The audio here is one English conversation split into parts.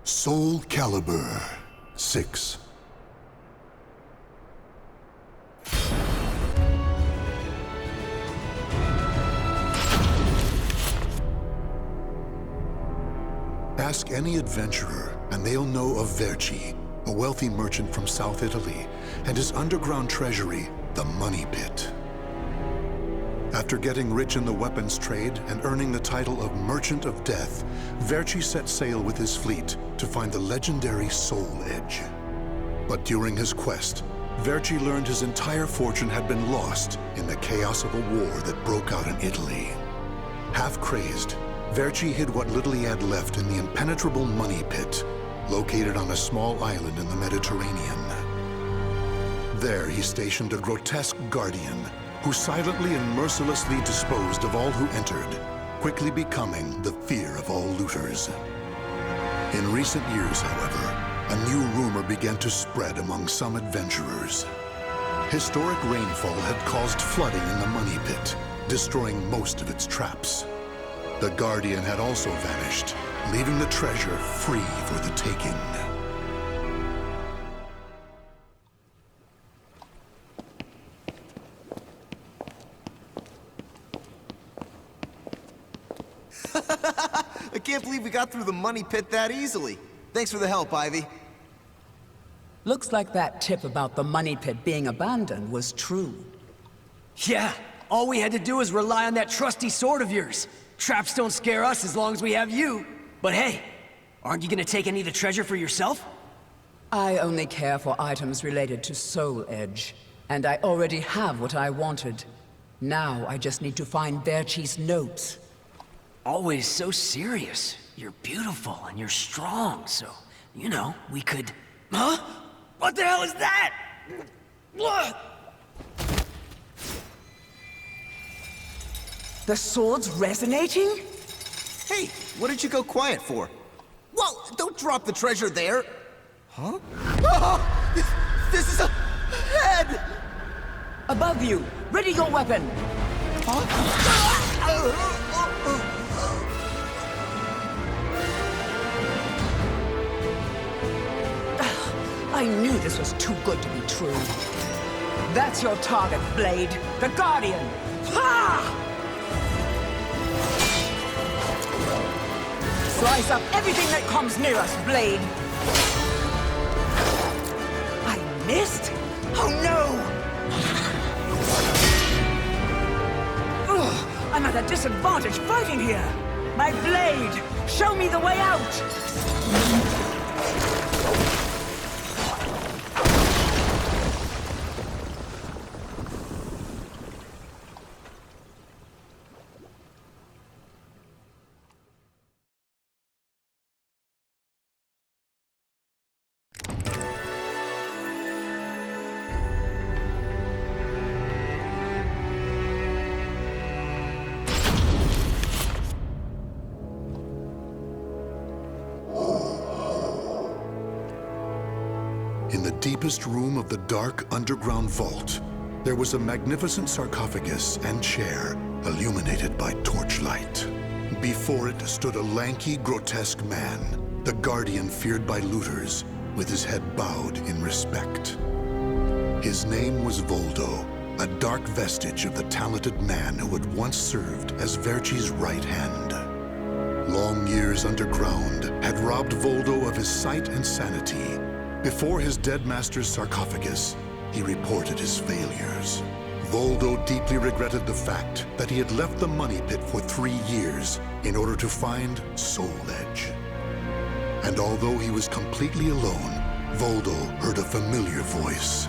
Soulcalibur VI. Ask any adventurer, and they'll know of Verci, a wealthy merchant from South Italy, and his underground treasury, the Money Pit. After getting rich in the weapons trade and earning the title of Merchant of Death, Verci set sail with his fleet to find the legendary Soul Edge. But during his quest, Verci learned his entire fortune had been lost in the chaos of a war that broke out in Italy. Half crazed, Verci hid what little he had left in the impenetrable Money Pit, located on a small island in the Mediterranean. There he stationed a grotesque guardian, who silently and mercilessly disposed of all who entered, quickly becoming the fear of all looters. In recent years, however, a new rumor began to spread among some adventurers. Historic rainfall had caused flooding in the Money Pit, destroying most of its traps. The Guardian had also vanished, leaving the treasure free for the taking. I can't believe we got through the Money Pit that easily. Thanks for the help, Ivy. Looks like that tip about the Money Pit being abandoned was true. Yeah, all we had to do was rely on that trusty sword of yours. Traps don't scare us as long as we have you. But hey, aren't you gonna take any of the treasure for yourself? I only care for items related to Soul Edge, and I already have what I wanted. Now I just need to find Verci's notes. Always so serious. You're beautiful and you're strong, so, you know, we could... Huh? What the hell is that? The sword's resonating? Hey, what did you go quiet for? Whoa, don't drop the treasure there! Huh? Oh, this is a head! Above you! Ready your weapon! I knew this was too good to be true. That's your target, Blade. The Guardian! Ha! Slice up everything that comes near us, Blade! I missed? Oh no! Ugh, I'm at a disadvantage fighting here! My blade! Show me the way out! In the deepest room of the dark underground vault, there was a magnificent sarcophagus and chair illuminated by torchlight. Before it stood a lanky, grotesque man, the Guardian feared by looters, with his head bowed in respect. His name was Voldo, a dark vestige of the talented man who had once served as Verci's right hand. Long years underground had robbed Voldo of his sight and sanity. Before his dead master's sarcophagus, he reported his failures. Voldo deeply regretted the fact that he had left the Money Pit for 3 years in order to find Soul Edge. And although he was completely alone, Voldo heard a familiar voice.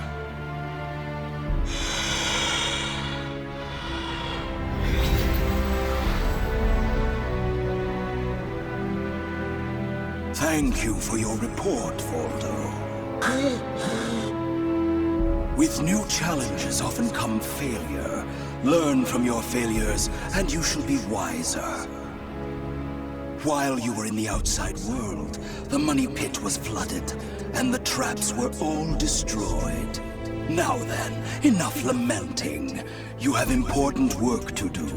Thank you for your report, Voldo. With new challenges often come failure. Learn from your failures, and you shall be wiser. While you were in the outside world, the Money Pit was flooded, and the traps were all destroyed. Now then, enough lamenting. You have important work to do.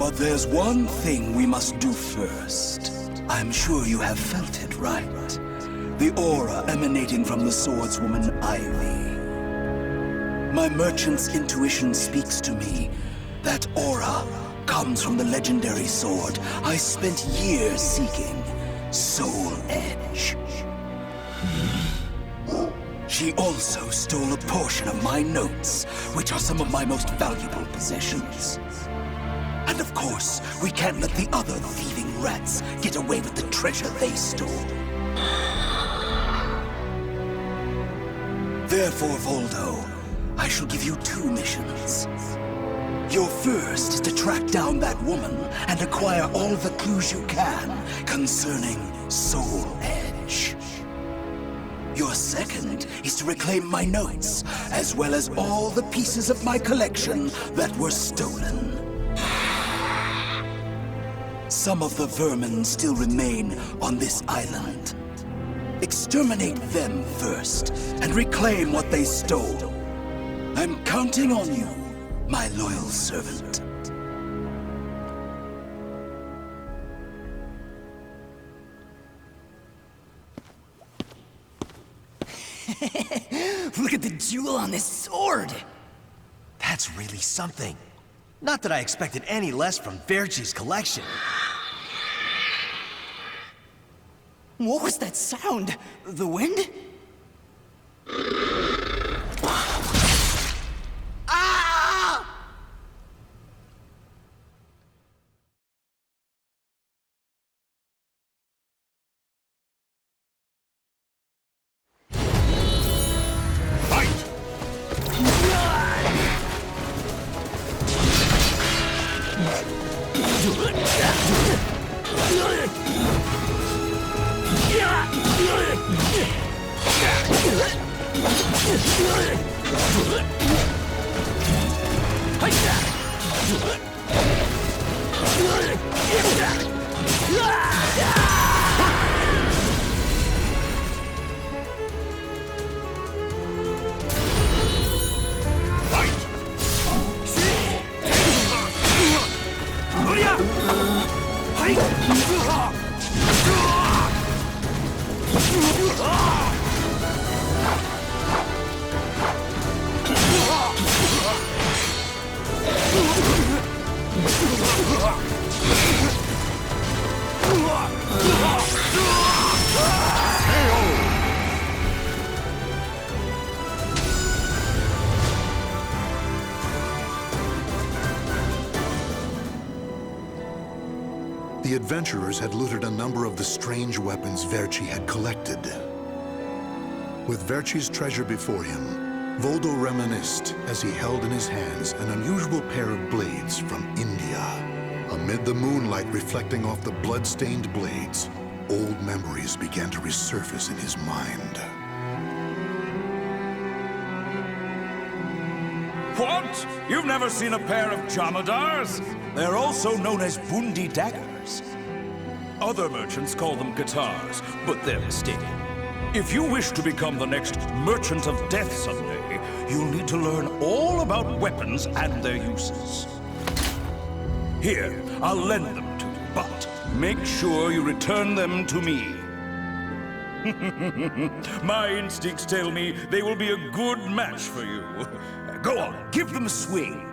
But there's one thing we must do first. I'm sure you have felt it, right? The aura emanating from the swordswoman Ivy. My merchant's intuition speaks to me. That aura comes from the legendary sword I spent years seeking, Soul Edge. She also stole a portion of my notes, which are some of my most valuable possessions. And of course, we can't let the other thieving rats get away with the treasure they stole. Therefore, Voldo, I shall give you 2 missions. Your first is to track down that woman and acquire all the clues you can concerning Soul Edge. Your second is to reclaim my notes, as well as all the pieces of my collection that were stolen. Some of the vermin still remain on this island. Exterminate them first, and reclaim what they stole. I'm counting on you, my loyal servant. Look at the jewel on this sword! That's really something. Not that I expected any less from Verci's collection. What was that sound? The wind? Ah! The adventurers had looted a number of the strange weapons Verci had collected. With Verci's treasure before him, Voldo reminisced as he held in his hands an unusual pair of blades from India. Amid the moonlight reflecting off the blood-stained blades, old memories began to resurface in his mind. What? You've never seen a pair of Jamadars? They're also known as Bundi daggers. Other merchants call them guitars, but they're mistaken. If you wish to become the next Merchant of Death someday, you'll need to learn all about weapons and their uses. Here, I'll lend them to you, but make sure you return them to me. My instincts tell me they will be a good match for you. Go on, give them a swing.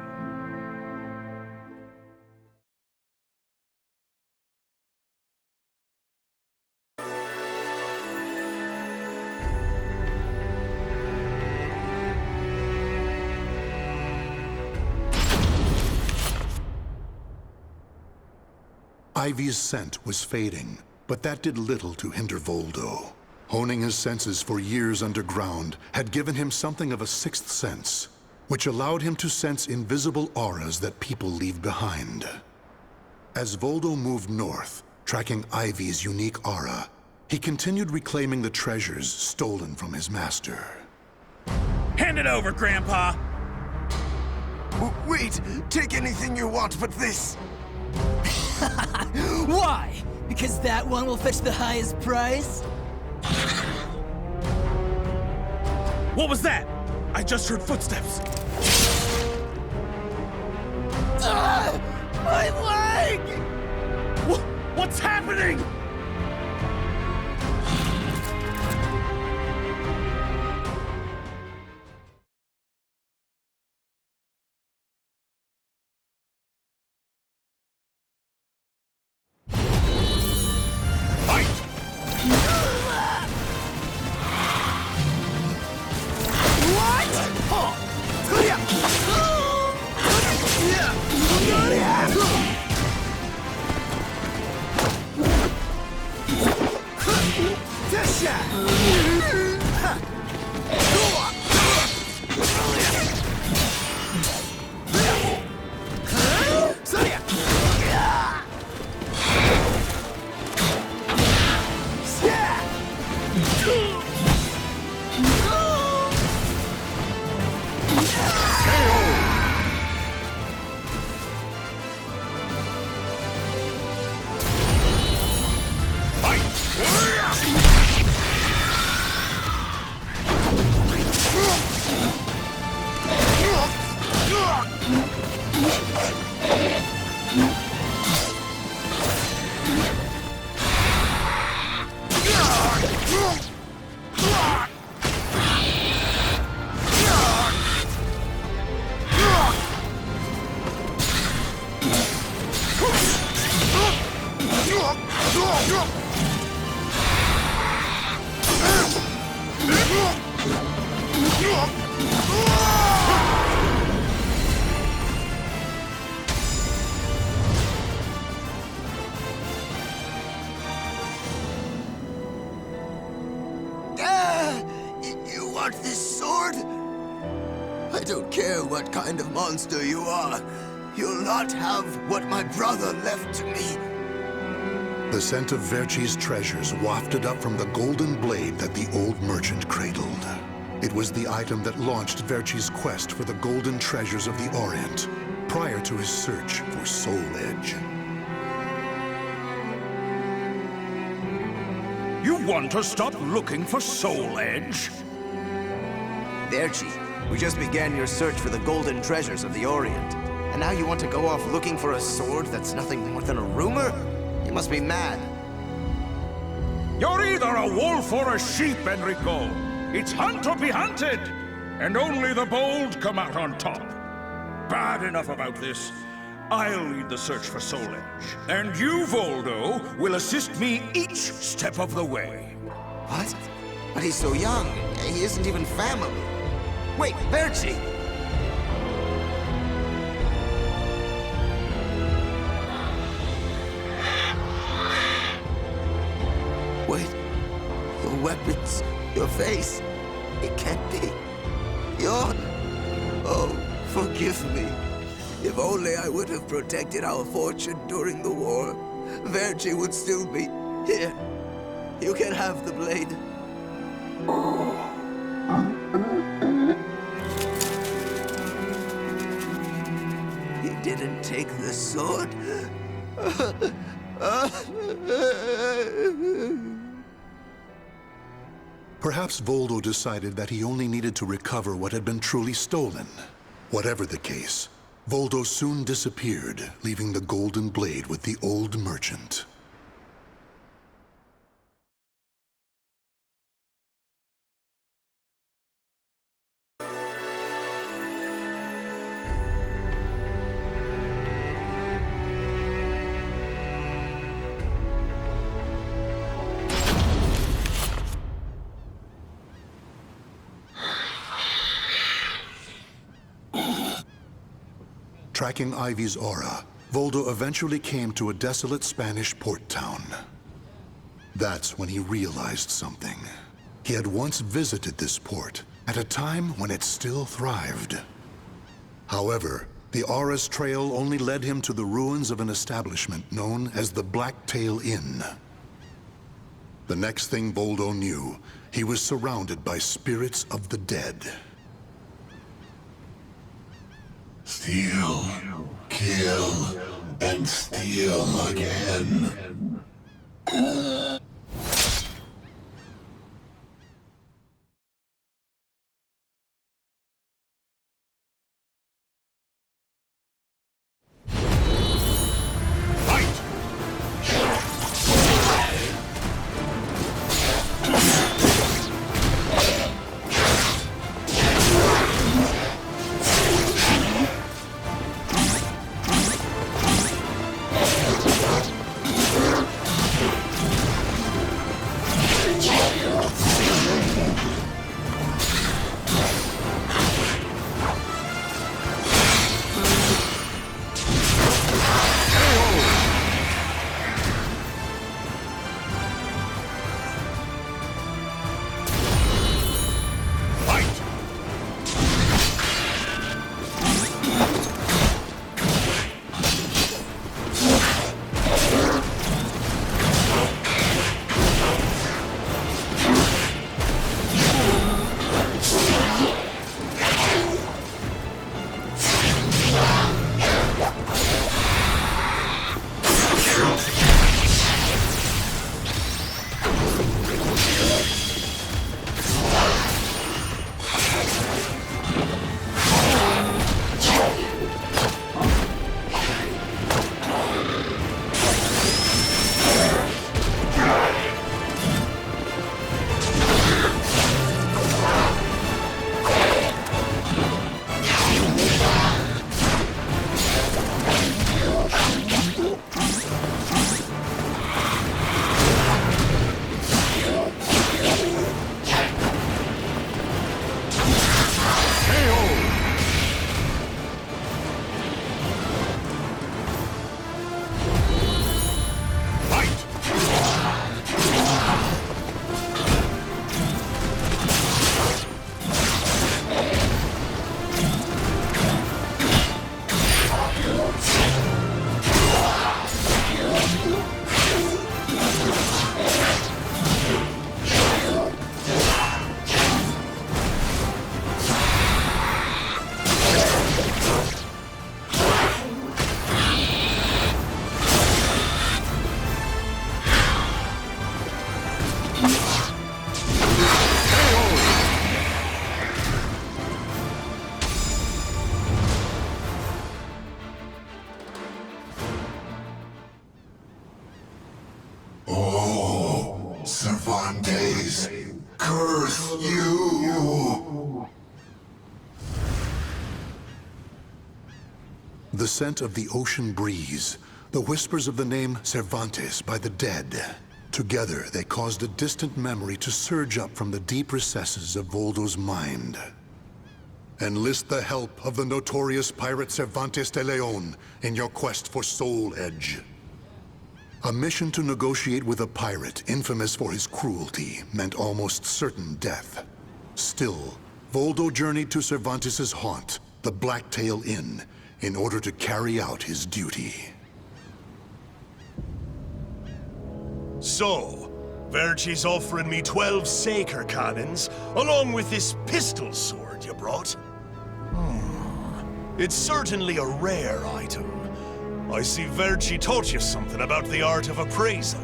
Ivy's scent was fading, but that did little to hinder Voldo. Honing his senses for years underground had given him something of a sixth sense, which allowed him to sense invisible auras that people leave behind. As Voldo moved north, tracking Ivy's unique aura, he continued reclaiming the treasures stolen from his master. Hand it over, Grandpa! Wait! Take anything you want but this! Why? Because that one will fetch the highest price? What was that? I just heard footsteps. My leg! What's happening? You want this sword? I don't care what kind of monster you are. You'll not have what my brother left to me. The scent of Verci's treasures wafted up from the golden blade that the old merchant cradled. It was the item that launched Verci's quest for the golden treasures of the Orient, prior to his search for Soul Edge. You want to stop looking for Soul Edge? Verci, we just began your search for the golden treasures of the Orient. And now you want to go off looking for a sword that's nothing more than a rumor? You must be mad. You're either a wolf or a sheep, Enrico. It's hunt or be hunted. And only the bold come out on top. Bad enough about this. I'll lead the search for Soul Edge. And you, Voldo, will assist me each step of the way. What? But he's so young. He isn't even family. Wait, Verci! Wait. Your weapons, your face. It can't be. You're... Oh, forgive me. If only I would have protected our fortune during the war, Verci would still be here. You can have the blade. He didn't take the sword. Perhaps Voldo decided that he only needed to recover what had been truly stolen. Whatever the case, Voldo soon disappeared, leaving the golden blade with the old merchant. Tracking Ivy's aura, Voldo eventually came to a desolate Spanish port town. That's when he realized something. He had once visited this port, at a time when it still thrived. However, the aura's trail only led him to the ruins of an establishment known as the Blacktail Inn. The next thing Voldo knew, he was surrounded by spirits of the dead. Steal, kill, and steal again. the scent of the ocean breeze, the whispers of the name Cervantes by the dead. Together, they caused a distant memory to surge up from the deep recesses of Voldo's mind. Enlist the help of the notorious pirate Cervantes de Leon in your quest for Soul Edge. A mission to negotiate with a pirate infamous for his cruelty meant almost certain death. Still, Voldo journeyed to Cervantes' haunt, the Blacktail Inn, in order to carry out his duty. So, Verci's offering me 12 Saker cannons, along with this pistol sword you brought. It's certainly a rare item. I see Verci taught you something about the art of appraisal.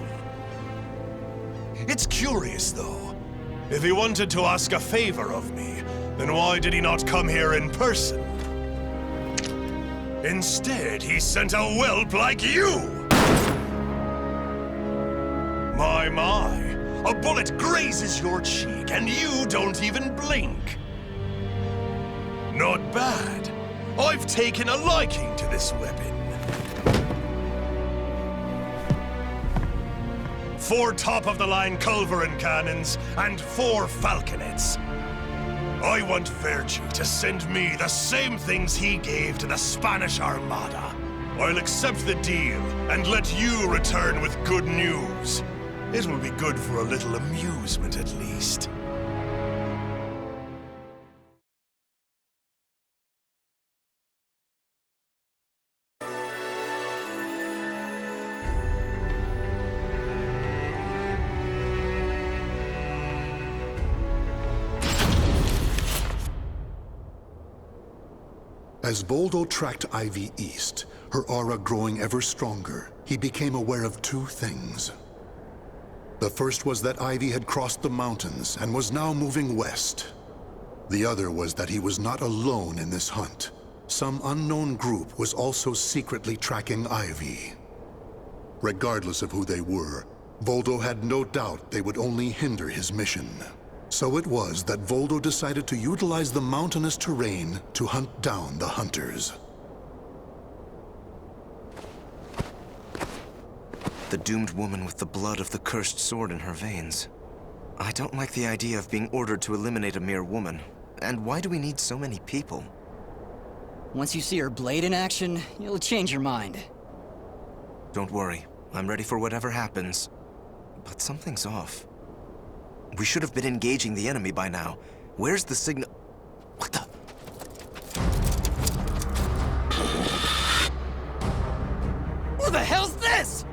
It's curious, though. If he wanted to ask a favor of me, then why did he not come here in person? Instead, he sent a whelp like you! My, a bullet grazes your cheek and you don't even blink. Not bad. I've taken a liking to this weapon. 4 top-of-the-line culverin cannons and 4 falconets. I want Verci to send me the same things he gave to the Spanish Armada. I'll accept the deal and let you return with good news. It will be good for a little amusement, at least. As Voldo tracked Ivy east, her aura growing ever stronger, he became aware of 2 things. The first was that Ivy had crossed the mountains and was now moving west. The other was that he was not alone in this hunt. Some unknown group was also secretly tracking Ivy. Regardless of who they were, Voldo had no doubt they would only hinder his mission. So it was that Voldo decided to utilize the mountainous terrain to hunt down the hunters. The doomed woman with the blood of the cursed sword in her veins. I don't like the idea of being ordered to eliminate a mere woman. And why do we need so many people? Once you see her blade in action, you'll change your mind. Don't worry. I'm ready for whatever happens. But something's off. We should have been engaging the enemy by now. Where's the signal? What the? Who the hell's this?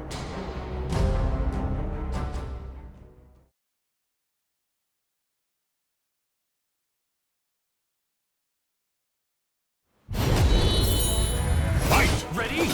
Fight! Ready?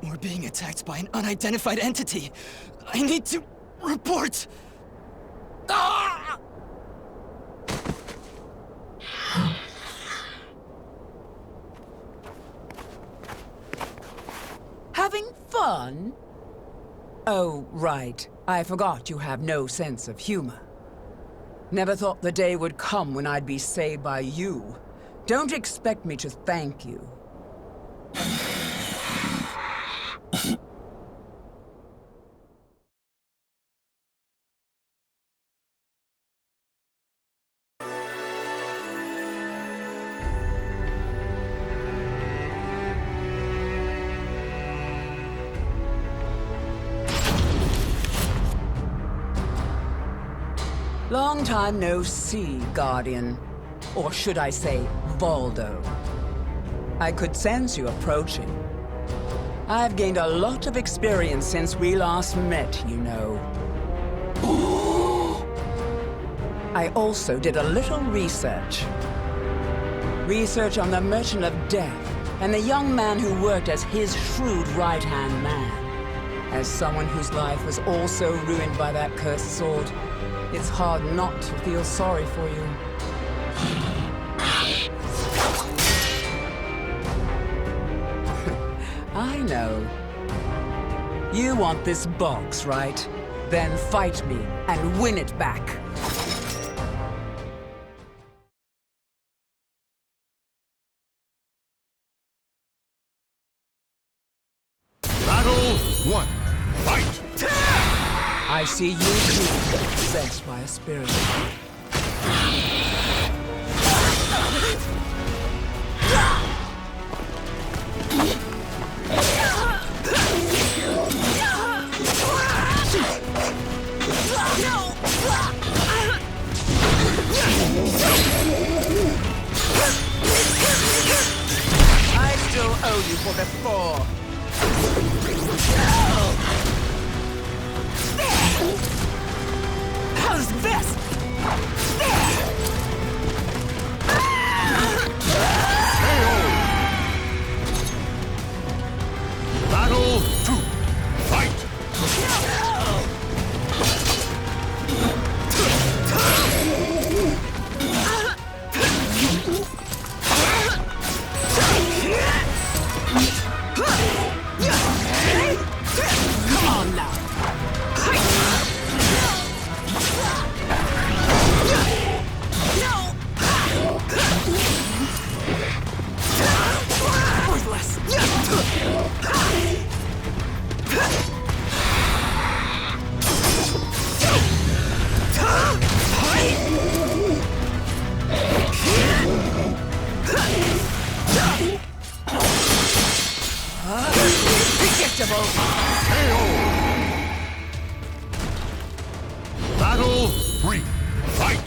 We're being attacked by an unidentified entity. I need to report. Ah! Having fun? Oh, right. I forgot you have no sense of humor. Never thought the day would come when I'd be saved by you. Don't expect me to thank you. Long time no see, Guardian. Or should I say, Voldo. I could sense you approaching. I've gained a lot of experience since we last met, you know. I also did a little research. Research on the Merchant of Death and the young man who worked as his shrewd right-hand man. As someone whose life was also ruined by that cursed sword, it's hard not to feel sorry for you. I know. You want this box, right? Then fight me and win it back. Battle 1. Fight! I see you too, possessed by a spirit. I still owe you for before. How's this? Battle 2. Fight! Come on now. Predictable. Battle 3. Fight!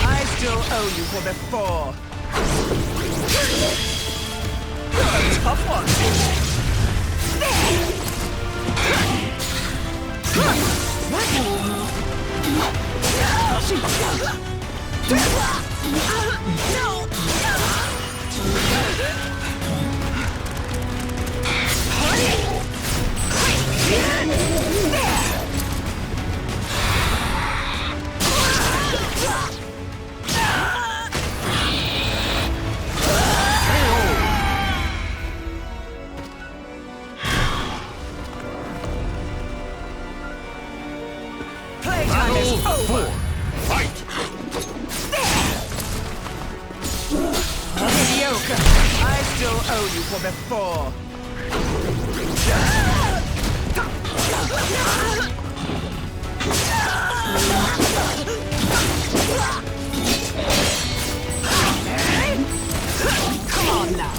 I still owe you for before. You're a tough one. Playtime is over. Fight! Mediocre. I still owe you for before. Come on now.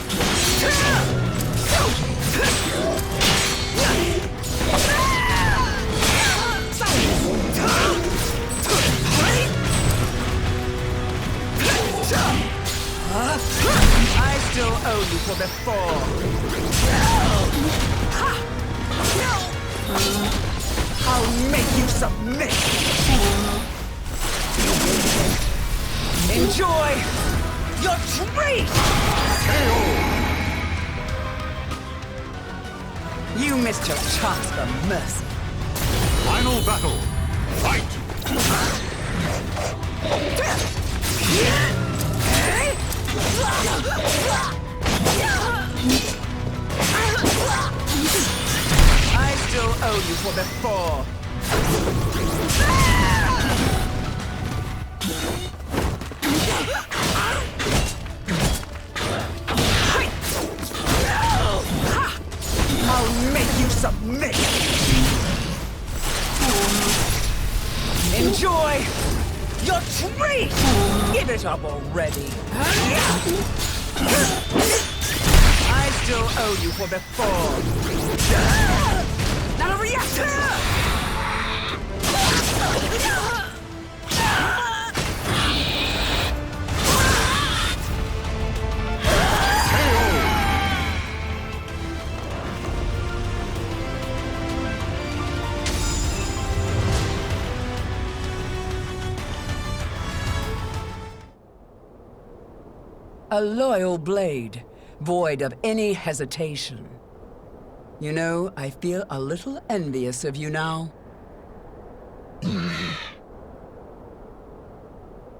I still owe you for before. I'll make you submit. Enjoy your treat. You missed your chance for mercy. Final battle. Fight! I still owe you for before. I'll make you submit. Enjoy your treat! Give it up already. I still owe you for before. Not a reactor! A loyal blade, void of any hesitation. You know, I feel a little envious of you now.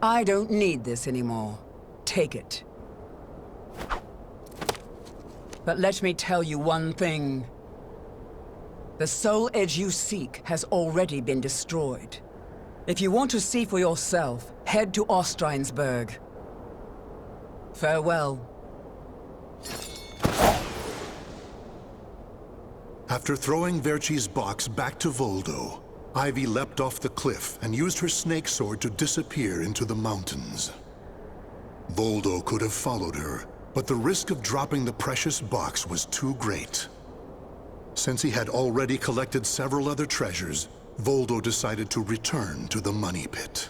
I don't need this anymore. Take it. But let me tell you one thing. The soul edge you seek has already been destroyed. If you want to see for yourself, head to Ostreinsburg. Farewell. After throwing Verci's box back to Voldo, Ivy leapt off the cliff and used her snake sword to disappear into the mountains. Voldo could have followed her, but the risk of dropping the precious box was too great. Since he had already collected several other treasures, Voldo decided to return to the money pit.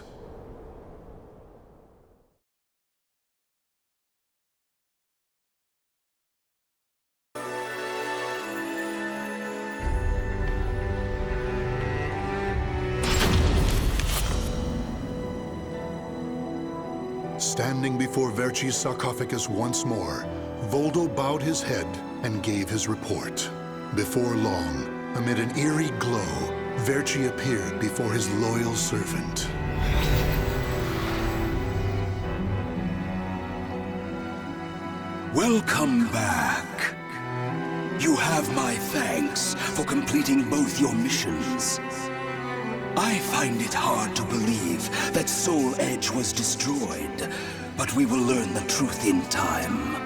Standing before Verci's sarcophagus once more, Voldo bowed his head and gave his report. Before long, amid an eerie glow, Verci appeared before his loyal servant. Welcome back. You have my thanks for completing both your missions. I find it hard to believe that Soul Edge was destroyed, but we will learn the truth in time.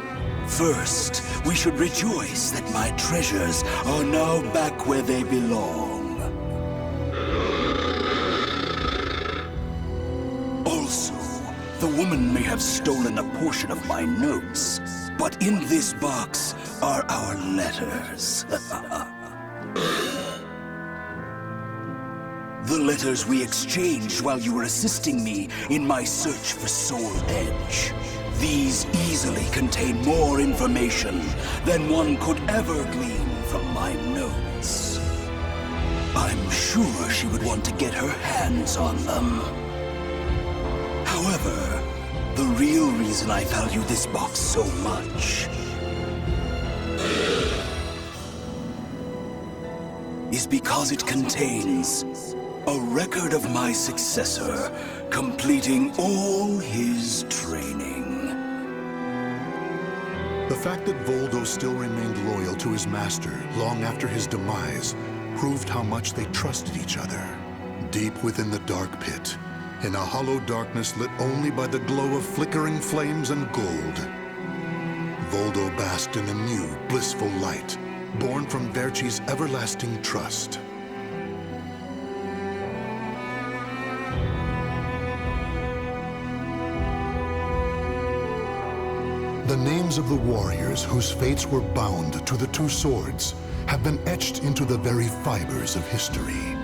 First, we should rejoice that my treasures are now back where they belong. Also, the woman may have stolen a portion of my notes, but in this box are our letters. The letters we exchanged while you were assisting me in my search for Soul Edge. These easily contain more information than one could ever glean from my notes. I'm sure she would want to get her hands on them. However, the real reason I value this box so much is because it contains a record of my successor completing all his training. The fact that Voldo still remained loyal to his master long after his demise proved how much they trusted each other. Deep within the dark pit, in a hollow darkness lit only by the glow of flickering flames and gold, Voldo basked in a new, blissful light, born from Verci's everlasting trust. The names of the warriors whose fates were bound to the two swords have been etched into the very fibers of history.